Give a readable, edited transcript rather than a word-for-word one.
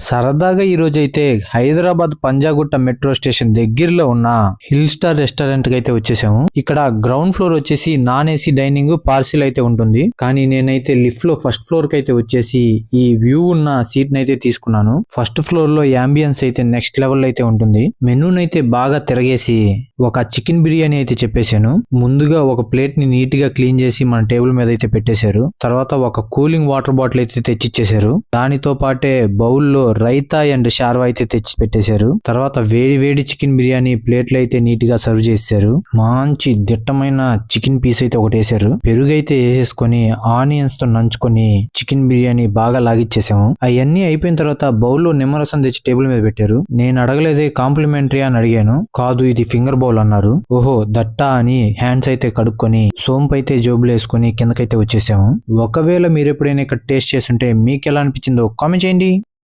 సరదాగా ఈ రోజైతే హైదరాబాద్ పంజాగుట్ట మెట్రో స్టేషన్ దగ్గరలో ఉన్న హిల్ స్టార్ రెస్టారెంట్ కి అయితే వచ్చేసాము. ఇక్కడ గ్రౌండ్ ఫ్లోర్ వచ్చేసి నాన్ ఏసీ డైనింగ్ పార్సిల్ అయితే ఉంటుంది. కానీ నేనైతే లిఫ్ట్ లో ఫస్ట్ ఫ్లోర్ కి అయితే వచ్చేసి ఈ వ్యూ ఉన్న సీట్ నైతే తీసుకున్నాను. ఫస్ట్ ఫ్లోర్ లో యాంబియన్స్ అయితే నెక్స్ట్ లెవెల్ అయితే ఉంటుంది. మెనూనైతే బాగా తిరగేసి ఒక చికెన్ బిర్యానీ అయితే చెప్పేశాను. ముందుగా ఒక ప్లేట్ ని నీట్ గా క్లీన్ చేసి మన టేబుల్ మీద అయితే పెట్టేశారు. తర్వాత ఒక కూలింగ్ వాటర్ బాటిల్ అయితే తెచ్చిచ్చేశారు. దానితో పాటే బౌల్లో రైతా అండ్ షార్వా అయితే తెచ్చి పెట్టేశారు. తర్వాత వేడి వేడి చికెన్ బిర్యానీ ప్లేట్లు అయితే నీట్ గా సర్వ్ చేశారు. మంచి దిట్టమైన చికెన్ పీస్ అయితే ఒకటి వేసారు. పెరుగు అయితే వేసేసుకొని ఆనియన్స్ తో నంచుకొని చికెన్ బిర్యానీ బాగా లాగిచ్చేసాము. అవన్నీ అయిపోయిన తర్వాత బౌల్లో నిమ్మరసం తెచ్చి టేబుల్ మీద పెట్టారు. నేను అడగలేదే కాంప్లిమెంటరీ అని అడిగాను. కాదు ఇది ఫింగర్ బౌల్ అన్నారు. ఓహో దట్టా అని హ్యాండ్స్ అయితే కడుక్కొని సోంపు అయితే జోబులు వేసుకొని కిందకైతే వచ్చేసాము. ఒకవేళ మీరు ఎప్పుడైనా ఇక్కడ టేస్ట్ చేస్తుంటే మీకు ఎలా అనిపించిందో కామెంట్ చేయండి.